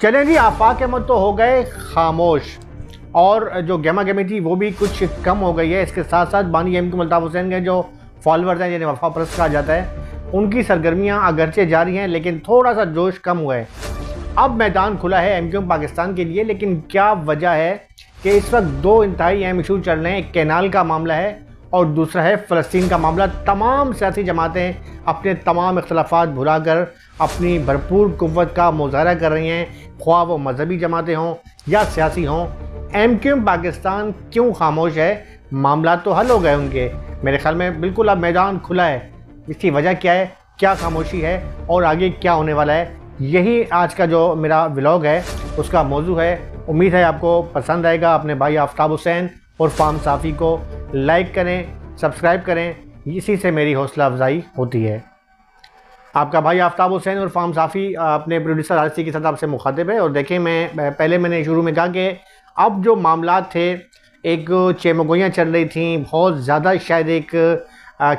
चलें जी, आफाक अहमद तो हो गए खामोश और जो गहमा गहमी थी वो भी कुछ कम हो गई है। इसके साथ साथ बानी एम क्यू अल्ताफ़ हुसैन के जो फॉलोअर्स हैं, जिन्हें वफा परस्त कहा जाता है, उनकी सरगर्मियां अगरचे जारी हैं लेकिन थोड़ा सा जोश कम हुआ है। अब मैदान खुला है एम क्यू पाकिस्तान के लिए, लेकिन क्या वजह है कि इस वक्त दो इंतहाई अहम इशू चल रहे हैं। एक कैनाल का मामला है और दूसरा है फ़लस्तीन का मामला। तमाम सियासी जमातें अपने तमाम इख्तलाफात भुला कर अपनी भरपूर कुव्वत का मुजाहरा कर रही हैं, ख्वाह वो मजहबी जमातें हों या सियासी हों। एम क्यू पाकिस्तान क्यों खामोश है? मामला तो हल हो गए उनके, मेरे ख्याल में बिल्कुल अब मैदान खुला है। इसकी वजह क्या है, क्या खामोशी है और आगे क्या होने वाला है, यही आज का जो मेरा व्लॉग है उसका मौजू है। उम्मीद है आपको पसंद आएगा। अपने भाई आफ्ताब हुसैन और फार्म साफ़ी को लाइक करें, सब्सक्राइब करें, इसी से मेरी हौसला अफजाई होती है। आपका भाई आफ्ताब हुसैन और फार्म साफ़ी अपने प्रोड्यूसर आरसी के साथ आपसे मुखातिब है। और देखें, मैंने शुरू में कहा कि अब जो मामला थे, एक चेमगोइयाँ चल रही थी बहुत ज़्यादा, शायद एक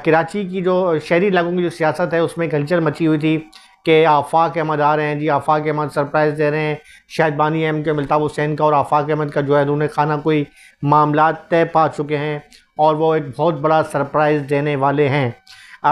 कराची की जो शहरी इलाकों की जो सियासत है उसमें कल्चर मची हुई थी कि आफाक अहमद आ रहे हैं जी, आफाक अहमद सरप्राइज़ दे रहे हैं। शायद बानी एम क्यू अल्ताफ़ हुसैन का और आफाक अहमद का जो है उन्होंने खाना कोई मामला तय पा चुके हैं और वो एक बहुत बड़ा सरप्राइज़ देने वाले हैं।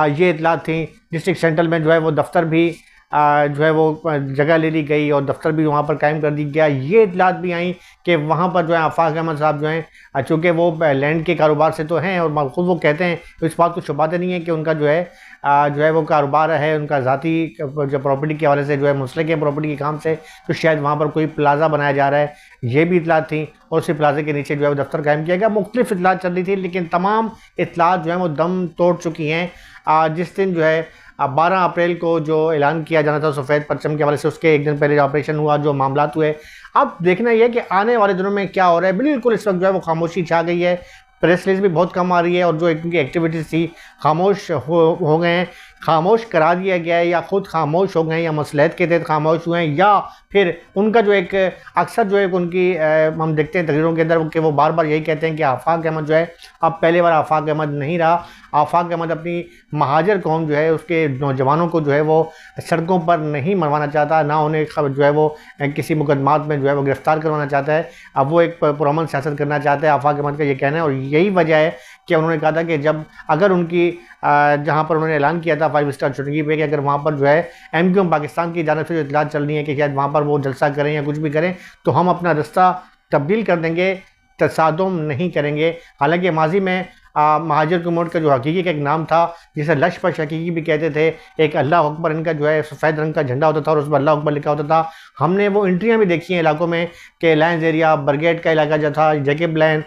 ये इतला थी। डिस्ट्रिक्ट सेंट्रल में जो है वो दफ्तर भी जो है वो जगह ले ली गई और दफ्तर भी वहाँ पर कायम कर दी गया। ये इतलात भी आई कि वहाँ पर जो है आफाक अहमद साहब जो हैं, चूँकि वो लैंड के कारोबार से तो हैं और खुद वो कहते हैं, तो इस बात को छुपाते नहीं है कि उनका जो है वो कारोबार है, उनका ज़ाती जो प्रॉपर्टी के हवाले से जो है मुस्लिक के प्रॉपर्टी के काम से, तो शायद वहाँ पर कोई प्लाज़ा बनाया जा रहा है, ये भी इतलात थी। और उसी प्लाज़े के नीचे जो है वो दफ्तर कायम किया गया। मुख्तलिफ इतलात चल रही थी, लेकिन तमाम इतलात जो है वो दम तोड़ चुकी हैं। जिस दिन जो है 12 अप्रैल को जो ऐलान किया जाना था सफ़ेद परचम के हवाले से, उसके एक दिन पहले ऑपरेशन हुआ, जो मामला हुए। अब देखना यह है कि आने वाले दिनों में क्या हो रहा है। बिल्कुल इस वक्त जो है वो खामोशी छा गई है, प्रेस रिलीज भी बहुत कम आ रही है और जो इनकी एक्टिविटीज़ थी खामोश हो गए हैं, खामोश करा दिया गया है, या खुद खामोश हो गए हैं, या मसलहत के तहत खामोश हुए हैं, या फिर उनका जो एक अक्सर जो है उनकी हम देखते हैं तकरीरों के अंदर कि वो बार बार यही कहते हैं कि आफाक अहमद जो है अब पहले बार आफाक अहमद नहीं रहा। आफाक अहमद अपनी महाजर कौम जो है उसके नौजवानों को जो है वो सड़कों पर नहीं मरवाना चाहता, ना उन्हें जो है वो किसी मुकदमात में जो है वो गिरफ़्तार करवाना चाहता है। अब वो एक पुरअमन सियासत करना चाहता है, आफाक अहमद का ये कहना है। और यही वजह है कि उन्होंने कहा था कि जब अगर उनकी जहाँ पर उन्होंने ऐलान किया था 5 स्टार चुटकी पे कि अगर वहाँ पर जो है एम क्यू पाकिस्तान की जानिब से जो इतलात चल रही है कि शायद वहाँ पर वो जलसा करें या कुछ भी करें, तो हम अपना रास्ता तब्दील कर देंगे, तसादुम नहीं करेंगे। हालांकि माजी में महाजर कुमोड का जो हकीकी का एक नाम था, जिसे लशपश हकीकी भी कहते थे, एक अल्लाह अकबर इनका जो है सफ़ेद रंग का झंडा होता था और उस पर अल्लाह अकबर लिखा होता था। हमने वो एंट्रियाँ भी देखी हैं इलाकों में कि लाइन्स एरिया, ब्रिगेड का इलाका जो था, जैकब लाइन,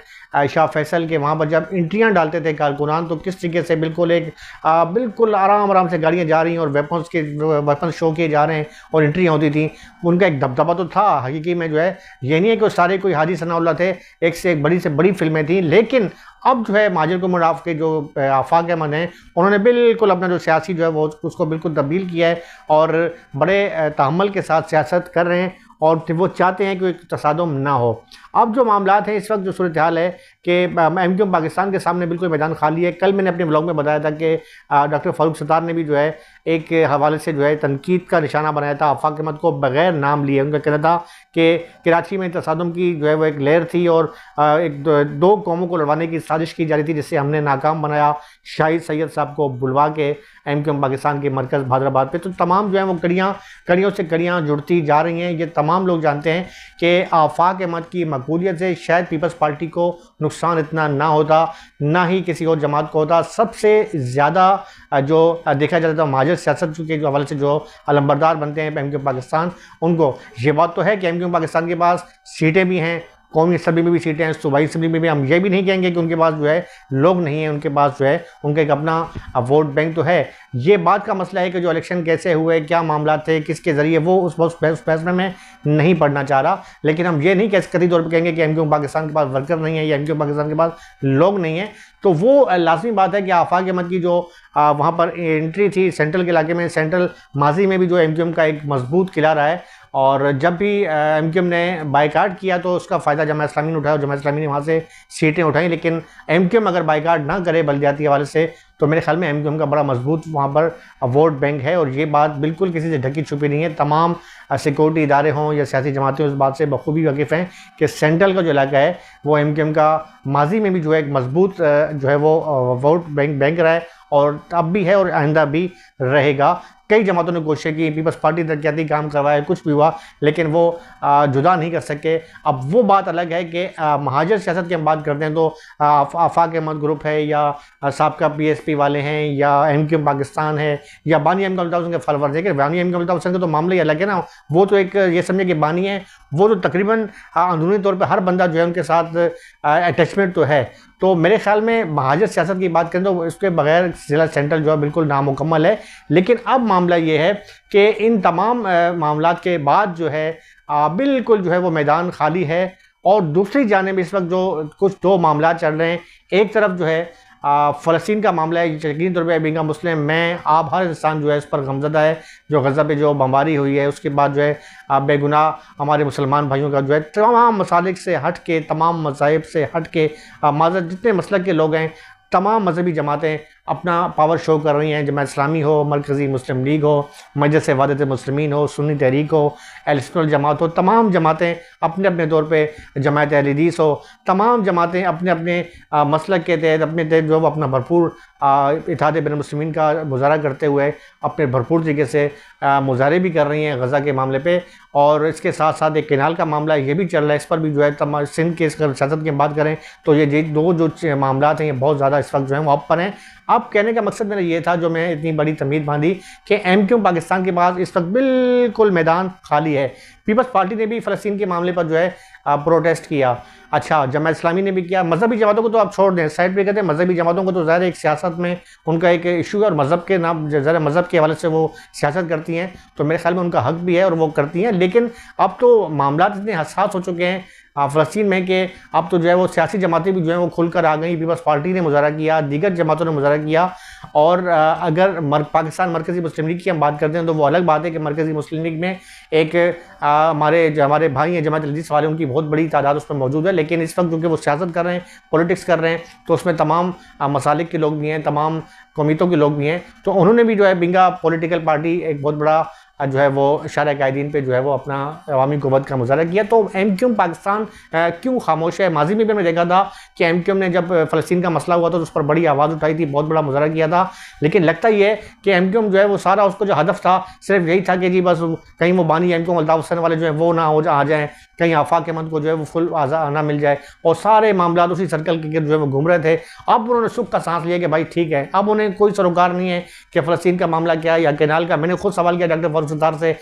शाह फैसल के, वहाँ पर जब एंट्रियाँ डालते थे कारकुनान, तो किस तरीके से बिल्कुल आराम से गाड़ियाँ जा रही हैं और वेपन शो किए जा रहे हैं और एंट्रियाँ होती थी। उनका एक दबदबा तो था हकीकी में जो है। ये नहीं है कि सारे कोई हाजी सनाउल्लाह थे, एक से एक बड़ी से बड़ी फिल्में थी। लेकिन अब जो है महाजर कुमोड के जो आफाक अहमद हैं, उन्होंने बिल्कुल अपना जो सियासी जो है वो उसको बिल्कुल तब्दील किया है और बड़े तहम्मुल के साथ सियासत कर रहे हैं और वो चाहते हैं कि तसादुम ना हो। अब जो मामला हैं इस वक्त जो सूरत हाल है कि एम क्यू पाकिस्तान के सामने बिल्कुल मैदान खाली है। कल मैंने अपने ब्लॉग में बताया था कि डॉक्टर फारूक सत्तार ने भी जो है एक हवाले से जो है तनकीद का निशाना बनाया था आफाक अहमद को बग़ैर नाम लिए। उनका कहना था कि कराची में तसादुम की जो है वो एक लहर थी और एक दो कौमों को लड़वाने की साजिश की जा रही थी, जिससे हमने नाकाम बनाया शाहिद सैयद साहब को बुलवा के एम क्यू पाकिस्तान के मरकज़ हैदराबाद पे। तो तमाम जो है वो कड़ियों से कड़ियाँ जुड़ती जा रही हैं। ये तमाम लोग जानते हैं कि आफाक अहमद की मकबूलियत से शायद पीपल्स पार्टी को नुकसान इतना ना होता, ना ही किसी और जमात को होता। सबसे ज़्यादा जो देखा जाता है महाजर सियासत के जो हवाले से जो अलंबरदार बनते हैं एम क्यू पाकिस्तान, उनको ये बात तो है कि एम क्यू पाकिस्तान के पास सीटें भी हैं, कौमी असम्बली में भी सीटें हैं, सूबाई असम्बली में भी। हम ये भी नहीं कहेंगे कि उनके पास जो है लोग नहीं हैं, उनके पास जो है उनका एक अपना वोट बैंक तो है। ये बात का मसला है कि जो इलेक्शन कैसे हुए, क्या मामला थे, किसके ज़रिए, वो उस फैसले में नहीं पढ़ना चाह रहा। लेकिन हम ये नहीं कतई तौर पर कहेंगे कि एम क्यू पाकिस्तान के पास वर्कर नहीं है या एम क्यू पाकिस्तान के पास लोग नहीं हैं। तो वो लाजमी बात है कि आफाक अहमद की जो वहाँ पर एंट्री थी सेंट्रल के इलाके में, सेंट्रल माजी में भी जो एम क्यू का एक मजबूत किला रहा है और जब भी एम क्यू एम ने बाइकाट किया तो उसका फ़ायदा जमात इस्लामी ने उठाया और जमात इस्लामी ने वहाँ से सीटें उठाई। लेकिन एम क्यू एम अगर बाइकाट ना करे बलदियाती हवाले से तो मेरे ख्याल में एमक्यूएम का बड़ा मजबूत वहाँ पर वोट बैंक है, और ये बात बिल्कुल किसी से ढकी छुपी नहीं है। तमाम सिक्योरिटी इदारे हों या सियासी जमातें इस बात से बखूबी वाकिफ़ हैं कि सेंट्रल का जो इलाका है वो एमक्यूएम का माजी में भी जो है एक मजबूत जो है वो वोट बैंक रहा है, और अब भी है और आइंदा भी रहेगा। कई जमातों ने कोशिश की, पीपल्स पार्टी तरक्याती काम करवाया, कुछ भी हुआ, लेकिन वो जुदा नहीं कर सके। अब वो बात अलग है कि महाजर सियासत की हम बात करते हैं तो आफाक अहमद ग्रुप है या साबका पीएसपी वाले हैं या एमक्यूएम पाकिस्तान है या बानी एम अल्ताफ़ हुसैन के फलवर्ज है कि बानी एम अल्ताफ़ हुसैन का तो मामला ही अलग है ना। वो तो एक ये समझे कि बानी है, वो तो तकरीबन अंदरूनी तौर पर हर बंदा जो है उनके साथ अटैचमेंट तो है। तो मेरे ख्याल में महाजर सियासत की बात करें तो इसके बगैर ज़िला सेंट्रल जो है बिल्कुल नामुकम्मल है। लेकिन अब मामला ये है कि इन तमाम मामलात के बाद जो है बिल्कुल जो है वो मैदान खाली है। और दूसरी जानिब इस वक्त जो कुछ दो मामला चल रहे हैं, एक तरफ जो है फ़लस्तीन का मामला है, यकीनी तौर पर बिंगा मुस्लिम मैं आप हर इंसान जो है इस पर गमज़दा है। जो गज़ा पे जो बमबारी हुई है उसके बाद जो है बेगुनाह हमारे मुसलमान भाइयों का जो है तमाम मसालिक से हट के, तमाम मज़ाहिब से हट के, माज़रत जितने मसलक के लोग हैं, तमाम मजहबी जमातें अपना पावर शो कर रही हैं। जमात इस्लामी हो, मरकज़ी मुस्लिम लीग हो, मजलिस वहदत मुस्लिमीन हो, सुन्नी तहरीक हो, अहले सुन्नत वल जमात हो, तमाम जमातें अपने अपने तौर पे, जमात अहले हदीस हो, तमाम जमातें अपने अपने मसलक के तहत अपने तहत जो वो अपना भरपूर इत्तेहाद बैन मुस्लिमीन का मुजाहरा करते हुए अपने भरपूर तरीके से मुजाहरे भी कर रही हैं गज़ा के मामले पे। और इसके साथ साथ एक कैनाल का मामला ये भी चल रहा है, इस पर भी जो है सिंध के सियासत की बात करें तो ये दो जो मामला हैं ये बहुत ज़्यादा इस वक्त जो है वो अप पर हैं। अब कहने का मकसद मेरा ये था, जो मैं इतनी बड़ी तमीद बांधी कि एमक्यूएम पाकिस्तान के पास इस वक्त बिल्कुल मैदान खाली है। पीपल्स पार्टी ने भी फ़लस्तीन के मामले पर जो है प्रोटेस्ट किया। अच्छा, जमात इस्लामी ने भी किया। मजहबी जमातों को तो आप छोड़ दें, साइड पे कहते हैं मजहबी जमातों को तो ज़ाहिर एक सियासत में उनका एक इशू है और मज़हब के नाम ज़रा मज़हब के हवाले से वो सियासत करती हैं, तो मेरे ख्याल में उनका हक भी है और वो करती हैं। लेकिन अब तो मामला इतने हसास हो चुके हैं फ़लस्तीन में कि अब तो जो है वो सियासी जमातें भी जो है वो खुलकर आ गई। पीपल्स पार्टी ने मुजाहरा किया, दीगर जमातों ने मुजाहरा किया। और अगर पाकिस्तान मरकज़ी मुस्लिम लीग की हम बात करते हैं तो वो अलग बात है कि मरकज़ी मुस्लिम लीग में एक हमारे भाई हैं जमात हदीस वाले, उनकी बहुत बड़ी तादाद उसमें मौजूद है। लेकिन इस वक्त क्योंकि वो सियासत कर रहे हैं, पॉलिटिक्स कर रहे हैं, तो उसमें तमाम मसालिक के लोग भी हैं, तमाम कौमियतों के लोग भी हैं। तो उन्होंने भी जो है बिंगा पॉलिटिकल पार्टी एक बहुत बड़ा जो है वो शरअ कायदीन पे जो है वो अपना अवामी क़ुव्वत का मुज़ाहरा किया। तो एमक्यूएम पाकिस्तान क्यों खामोश है? माजी में भी मैंने देखा था कि एमक्यूएम ने जब फ़लस्तीन का मसला हुआ तो उस पर बड़ी आवाज़ उठाई थी, बहुत बड़ा मुज़ाहरा किया था। लेकिन लगता ही है कि एमक्यूएम जो है वो सारा उसको जो हदफ था सिर्फ यही था कि जी बस कहीं वो बानी एमक्यूएम अल्ताफ़ हुसैन वाले जो है वो ना आ जाएँ, कहीं आफाक अहमद को जो है वो फुल आना मिल जाए, और सारे मामला उसी सर्कल के गिर्द जो है वो घूम रहे थे। अब उन्होंने सुख का सांस लिया कि भाई ठीक है, अब उन्हें कोई सरोकार नहीं है कि फ़लस्तीन का मामला क्या है या कैनाल का। मैंने खुद सवाल किया डॉक्टर फारूक सत्तार से,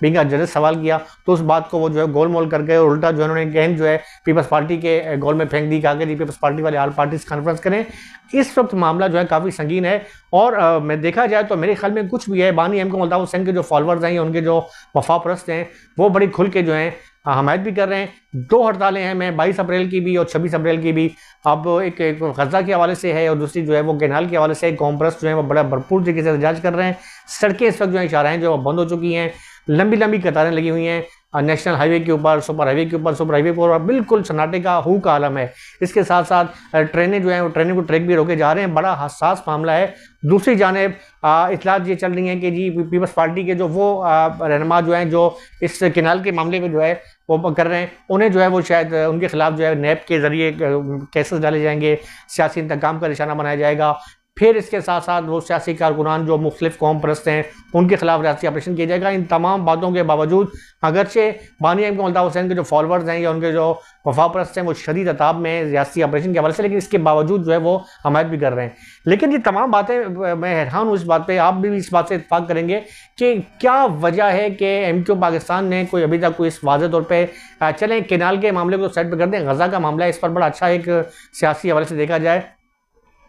बिंगा जज सवाल किया, तो उस बात को वो जो है गोल मोल करके और उल्टा जो है उन्होंने गेंद जो है पीपल्स पार्टी के गोल में फेंक दी, कहा कि पीपल्स पार्टी वाले ऑल पार्टीज कॉन्फ्रेंस करें। इस वक्त मामला जो है काफ़ी संगीन है। और मैं देखा जाए तो मेरे ख्याल में कुछ भी है, बानी एमक्यूएम अल्ताफ़ हुसैन के जो फॉलोअर्स हैं, उनके जो वफा परस्त हैं, वो बड़ी खुल के जो हैं हमायत भी कर रहे हैं। दो हड़तालें हैं, मैं 22 अप्रैल की भी और 26 अप्रैल की भी। अब एक गज़ा के हवाले से है और दूसरी जो है वो कैनाल के हवाले से कौम परस्त जो है वो बड़ा भरपूर तरीके से एहतजाज कर रहे हैं। सड़कें इस वक्त जो है इशारा हैं जो बंद हो चुकी हैं, लंबी लंबी कतारें लगी हुई हैं नेशनल हाईवे के ऊपर, सुपर हाईवे के ऊपर, सुपर हाईवे पर बिल्कुल सन्नाटे का हू का आलम है। इसके साथ साथ ट्रेनें जो हैं वो ट्रेनों को ट्रैक भी रोके जा रहे हैं, बड़ा हसास मामला है। दूसरी जानिब इतलात ये चल रही हैं कि जी पीपल्स पार्टी के जो वो रहनुमा जो हैं जो इस कैनाल के मामले में जो है वो कर रहे हैं, उन्हें जो है वो शायद उनके खिलाफ जो है नैब के ज़रिए केसेस डाले जाएंगे, सियासी इंतकाम का निशाना बनाया जाएगा। फिर इसके साथ साथ वो सियासी कारकुनान जो मुख्तलिफ कौम परस्त हैं उनके खिलाफ रियासती ऑपरेशन किया जाएगा। इन तमाम बातों के बावजूद अगरचे बानी एमक्यूएम अल्ताफ़ हुसैन के जो फॉलोअर्स हैं या उनके जो वफा परस्त हैं वो शदीद अताब में रियासती ऑपरेशन के हवाले से, लेकिन इसके बावजूद जो है वो हमायत भी कर रहे हैं। लेकिन ये तमाम बातें मैं हैरान हूँ इस बात पर, आप भी इस बात से इत्तेफाक करेंगे कि क्या वजह है कि एमक्यूएम पाकिस्तान ने कोई अभी तक कोई इस वाज़े तौर पर चलें कैनाल के मामले को साइड पर कर दें, गज़ा का मामला है इस पर बड़ा अच्छा एक सियासी हवाले से देखा जाए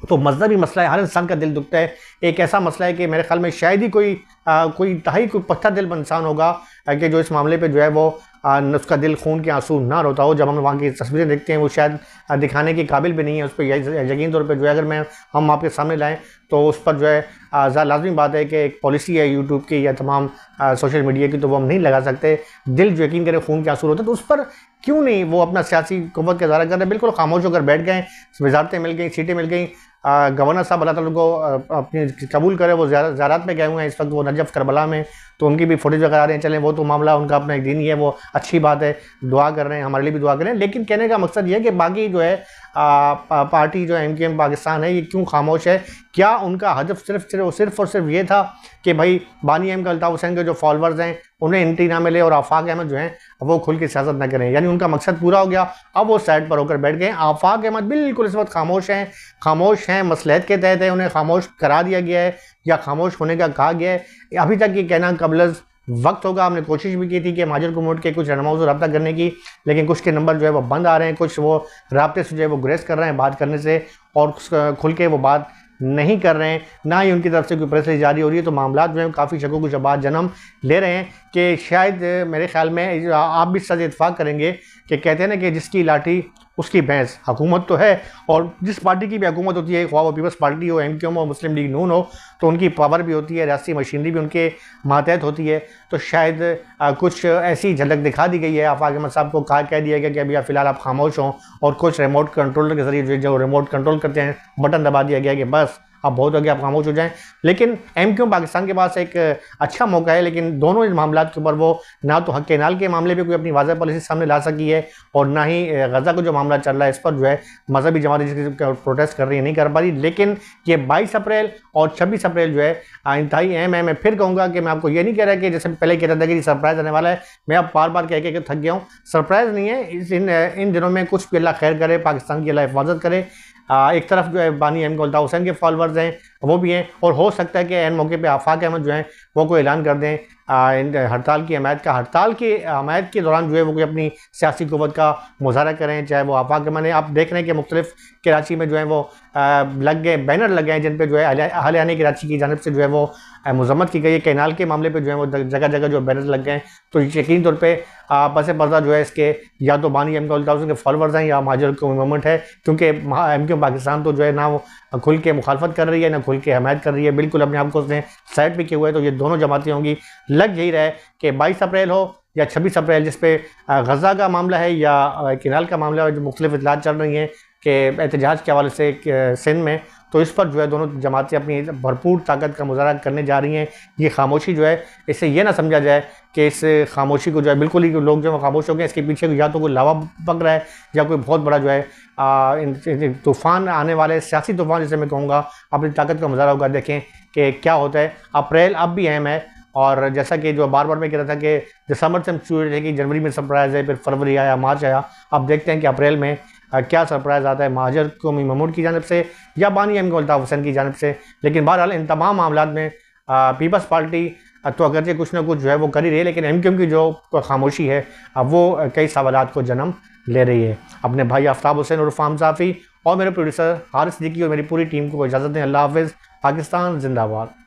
तो मजहबी मसला है, हर इंसान का दिल दुखता है। एक ऐसा मसला है कि मेरे ख्याल में शायद ही कोई पत्थर दिल इंसान होगा कि जो इस मामले पे जो है वो उसका दिल खून के आंसू ना रोता हो। जब हम वहाँ की तस्वीरें देखते हैं वो शायद दिखाने के काबिल भी नहीं है, उस पर यकीन तौर पे जो है अगर हम आपके सामने लाएं तो उस पर जो है लाजमी बात है कि एक पॉलिसी है यूट्यूब की या तमाम सोशल मीडिया की, तो वो हम नहीं लगा सकते। दिल जो यकीन करें खून के आंसू रोते, तो उस पर क्यों नहीं वो अपना सियासी क़ुव्वत का इज़हार कर रहे हैं? बिल्कुल खामोश होकर बैठ गए, वजारतें मिल गई, सीटें मिल गई, गवर्नर साहब अल्लाह ताला उनको अपनी कबूल करे, वो ज़ियारत पे गए हुए हैं इस वक्त, वो नजफ़ करबला में, तो उनकी भी फुटेज वगैरह आ रहे हैं। चलें वो तो मामला उनका अपना एक दिन ही है, वो अच्छी बात है, दुआ कर रहे हैं, हमारे लिए भी दुआ करें। लेकिन कहने का मकसद ये है कि बाकी जो है पार्टी जो MKM पाकिस्तान है ये क्यों खामोश है? क्या उनका हदफ सिर्फ और सिर्फ ये था कि भाई बानी अहमद अल्ताफ़ हुसैन के जो फॉलोअर्स हैं उन्हें एंट्री ना मिले और आफाक अहमद जो हैं वो खुल के सियासत ना करें, यानी उनका मकसद पूरा हो गया, अब वो साइड पर होकर बैठ गए। आफाक अहमद बिल्कुल इस वक्त खामोश हैं, मसलहत के तहत है, उन्हें खामोश करा दिया गया है या खामोश होने का कहा गया है। अभी तक ये कहना कबल वक्त होगा। हमने कोशिश भी की थी कि महाजर कुमोट के कुछ रहनुमाओं से रब्ता करने की, लेकिन कुछ के नंबर जो है वो बंद आ रहे हैं, कुछ वो राब्ते से जो है वो ग्रेस कर रहे हैं बात करने से, और खुल के वो बात नहीं कर रहे हैं, ना ही उनकी तरफ से कोई प्रेस जारी हो रही है। तो मामला जो है काफ़ी शकों को जवाब जन्म ले रहे हैं कि शायद मेरे ख्याल में आप भी सच इत्तेफाक करेंगे कि कहते हैं ना कि जिसकी लाठी उसकी भैंस, हुकूमत तो है, और जिस पार्टी की भी हुकूमत होती है, ख्वाह वो पीपल्स पार्टी हो, MKM हो, मुस्लिम लीग नून हो, तो उनकी पावर भी होती है, रियासती मशीनरी भी उनके मातहत होती है। तो शायद कुछ ऐसी झलक दिखा दी गई है, आफाक अहमद साहब को कह दिया गया कि अभी फ़िलहाल आप खामोश हों, और कुछ रिमोट कंट्रोलर के ज़रिए जो रिमोट कंट्रोल करते हैं बटन दबा दिया गया कि बस अब बहुत हो गया, आप खामोश हो जाएं। लेकिन MKM पाकिस्तान के पास एक अच्छा मौका है, लेकिन दोनों इन मामलों के ऊपर वो ना तो हक नाल के मामले पे कोई अपनी वाज़ह पॉलिसी सामने ला सकी है, और ना ही गज़ा का जो मामला चल रहा है इस पर जो है मजहबी जमातें प्रोटेस्ट कर रही है, नहीं कर पा रही। लेकिन ये 22 अप्रैल और 26 अप्रैल जो है इंतहाई अहम है। मैं फिर कहूँगा कि मैं आपको ये नहीं कह रहा कि जैसे पहले कहता था कि सरप्राइज़ आने वाला है, मैं अब बार बार कह के थक गया हूँ। सरप्राइज़ नहीं है, इन दिनों में कुछ भी अल्लाह खैर करे, पाकिस्तान की अल्लाह हिफाजत करे। एक तरफ जो है बानी अहमद अल्ताफ़ हुसैन के फॉलोअर्स हैं वो भी हैं, और हो सकता है कि एन मौके पे आफाक अहमद जो हैं वो कोई ऐलान कर दें हड़ताल की हमायत का। हड़ताल की हमायत के दौरान जो है वो कोई अपनी सियासी क़ुव्वत का मुज़ाहरा करें, चाहे वो आफाक अहमद है। आप देख रहे हैं कि मुख्तलिफ कराची में जो है वो लग गए बैनर लग गए हैं जिन पर जो है अहले आने कराची की जानिब से जो है वो मजम्मत की गई है। कैनाल के मामले पर जो है वो जगह जगह जो बैनर लग गए हैं। तो यकीनी तौर पर पस पर्दा जो है इसके या तो बानी अहमद अल्ताफ़ हुसैन के फॉलोअर्स हैं या महाजर मूवमेंट है, क्योंकि MKM पाकिस्तान तो जो है ना वो खुल के मुखालफत कर रही है ना खुल के हमायत कर रही है, बिल्कुल अपने आप को उसने साइड पे किया हुआ है। तो ये दोनों जमातें होंगी। लग यही रहा है कि 22 अप्रैल हो या 26 अप्रैल, जिस पे गज़ा का मामला है या किनाल का मामला है, जो मुख्तलिफ इतलात चल रही हैं कि एहतजाज के हवाले से सिंध में, तो इस पर जो है दोनों जमातें अपनी भरपूर ताकत का मुजाहरा करने जा रही हैं। ये खामोशी जो है इससे ये ना समझा जाए कि इस खामोशी को जो है बिल्कुल ही लोग जो है खामोश हो गए, इसके पीछे या तो कोई लावा पक रहा है या कोई बहुत बड़ा जो है तूफ़ान आने वाले सियासी तूफ़ान, जिसे मैं कहूँगा, अपनी ताकत का मुजाहरा होगा। देखें कि क्या होता है। अप्रैल अब भी अहम है, और जैसा कि जो बार बार मैं कह रहा था कि दिसंबर से हम शुरू थे कि जनवरी में सरप्राइज़ है, फिर फरवरी आया, मार्च आया, अब देखते हैं कि अप्रैल में क्या सरप्राइज़ आता है महाजर कौमी महमूद की जानिब से या बानी अहमद अल्ताफ़ हुसैन की जानिब से। लेकिन बहरहाल इन तमाम मामलों में पीपल्स पार्टी तो अगरचे कुछ ना कुछ जो है वो कर ही रही है, लेकिन MKM की जो खामोशी है वो कई सवालात को जन्म ले रही है। अपने भाई आफ्ताब हुसैन और फाम साफ़ी और मेरे प्रोड्यूसर हारिस सिद्दीकी और मेरी पूरी टीम को इजाज़त दें। अल्लाह हाफ़िज़। पाकिस्तान जिंदाबाद।